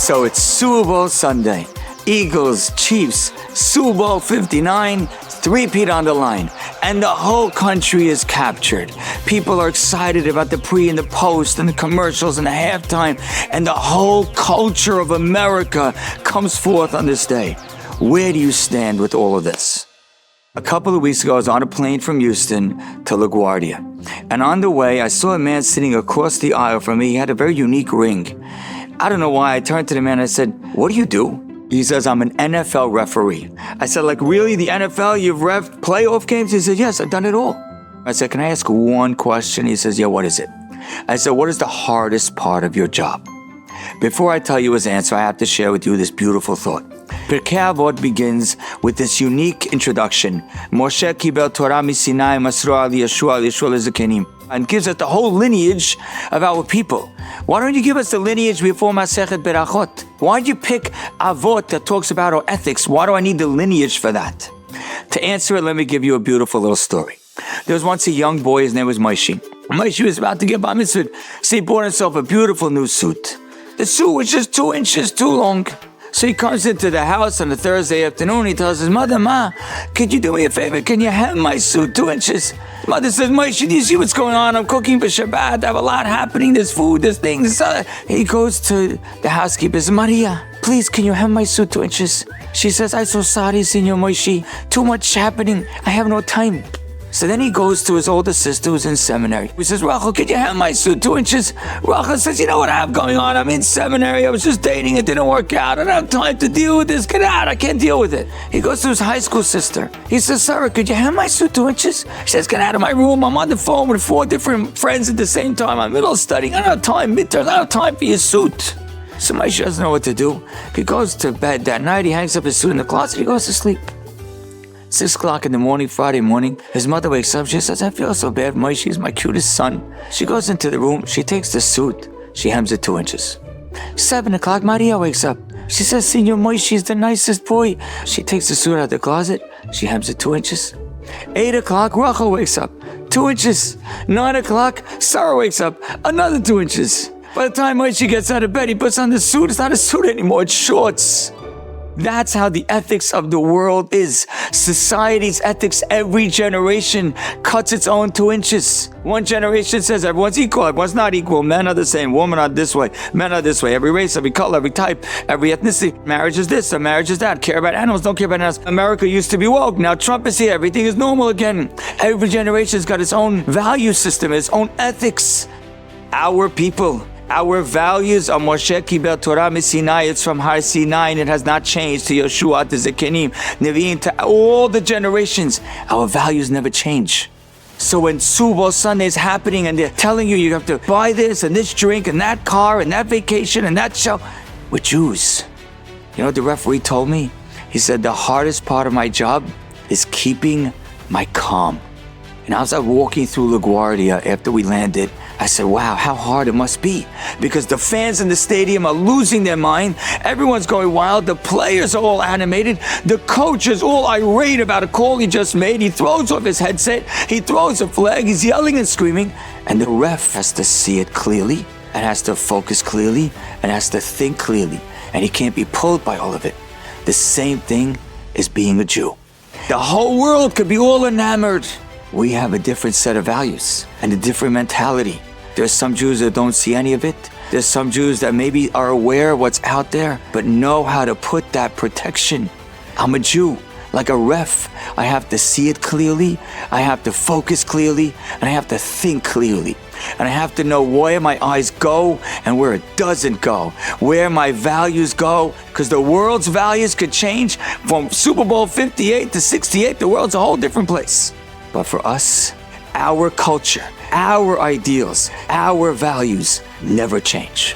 So it's Super Bowl Sunday. Eagles, Chiefs, Super Bowl 59, three-peat on the line. And the whole country is captured. People are excited about the pre and the post and the commercials and the halftime. And the whole culture of America comes forth on this day. Where do you stand with all of this? A couple of weeks ago, I was on a plane from Houston to LaGuardia. And on the way, I saw a man sitting across the aisle from me. He had a very unique ring. I don't know why. I turned to the man and I said, "What do you do?" He says, "I'm an NFL referee." I said, "Like, really? The NFL? You've ref playoff games?" He said, "Yes, I've done it all." I said, "Can I ask one question?" He says, "Yeah, what is it?" I said, "What is the hardest part of your job?" Before I tell you his answer, I have to share with you this beautiful thought. Pirkei Avot begins with this unique introduction. Moshe kibel Torah miSinai masro al Yeshua leZkenim, and gives us the whole lineage of our people. Why don't you give us the lineage before Masechet Berachot? Why'd you pick Avot that talks about our ethics? Why do I need the lineage for that? To answer it, let me give you a beautiful little story. There was once a young boy, his name was Moshe. Moshe was about to get bar mitzvah, so he bought himself a beautiful new suit. The suit was just 2 inches too long. So he comes into the house on a Thursday afternoon. He tells his mother, "Ma, could you do me a favor? Can you hem my suit 2 inches?" His mother says, "Moshe, do you see what's going on? I'm cooking for Shabbat. I have a lot happening. There's food, there's things." He goes to the housekeeper. "Maria, please, can you hem my suit 2 inches?" She says, "I'm so sorry, Senor Moshe. Too much happening. I have no time." So then he goes to his older sister who's in seminary. He says, "Rachel, could you hem my suit 2 inches?" Rachel says, "You know what I have going on? I'm in seminary. I was just dating. It didn't work out. I don't have time to deal with this. Get out. I can't deal with it." He goes to his high school sister. He says, "Sarah, could you hem my suit 2 inches?" She says, "Get out of my room. I'm on the phone with 4 different friends at the same time. I'm middle studying. I don't have time. Midterms. I don't have time for your suit." So Moshe doesn't know what to do. He goes to bed that night. He hangs up his suit in the closet. He goes to sleep. 6 o'clock in the morning, Friday morning, his mother wakes up. She says, "I feel so bad. Moshe is my cutest son." She goes into the room. She takes the suit. She hems it 2 inches. 7 o'clock, Maria wakes up. She says, "Senor Moshe is the nicest boy." She takes the suit out of the closet. She hems it 2 inches. 8 o'clock, Rachel wakes up. 2 inches. 9 o'clock, Sarah wakes up. Another 2 inches. By the time Moshe gets out of bed, he puts on the suit. It's not a suit anymore. It's shorts. That's how the ethics of the world is. Society's ethics, every generation cuts its own 2 inches. One generation says everyone's equal, everyone's not equal. Men are the same, women are this way, men are this way. Every race, every color, every type, every ethnicity. Marriage is this, or marriage is that. Care about animals, don't care about animals. America used to be woke, now Trump is here, everything is normal again. Every generation's got its own value system, its own ethics. Our people, our values are Moshe kibel Torah miSinai. It's from Har Sinai, and it has not changed to Yeshua, to Zekenim, Nevi'im, to all the generations. Our values never change. So when Super Bowl Sunday is happening and they're telling you have to buy this and this drink and that car and that vacation and that show, we're Jews. You know what the referee told me? He said, "The hardest part of my job is keeping my calm." And I was walking through LaGuardia after we landed. I said, "Wow, how hard it must be." Because the fans in the stadium are losing their mind. Everyone's going wild. The players are all animated. The coach is all irate about a call he just made. He throws off his headset. He throws a flag. He's yelling and screaming. And the ref has to see it clearly and has to focus clearly and has to think clearly. And he can't be pulled by all of it. The same thing is being a Jew. The whole world could be all enamored. We have a different set of values and a different mentality. There's some Jews that don't see any of it. There's some Jews that maybe are aware of what's out there, but know how to put that protection. I'm a Jew, like a ref. I have to see it clearly, I have to focus clearly, and I have to think clearly. And I have to know where my eyes go and where it doesn't go, where my values go, because the world's values could change from Super Bowl 58 to 68. The world's a whole different place. But for us, our culture, our ideals, our values never change.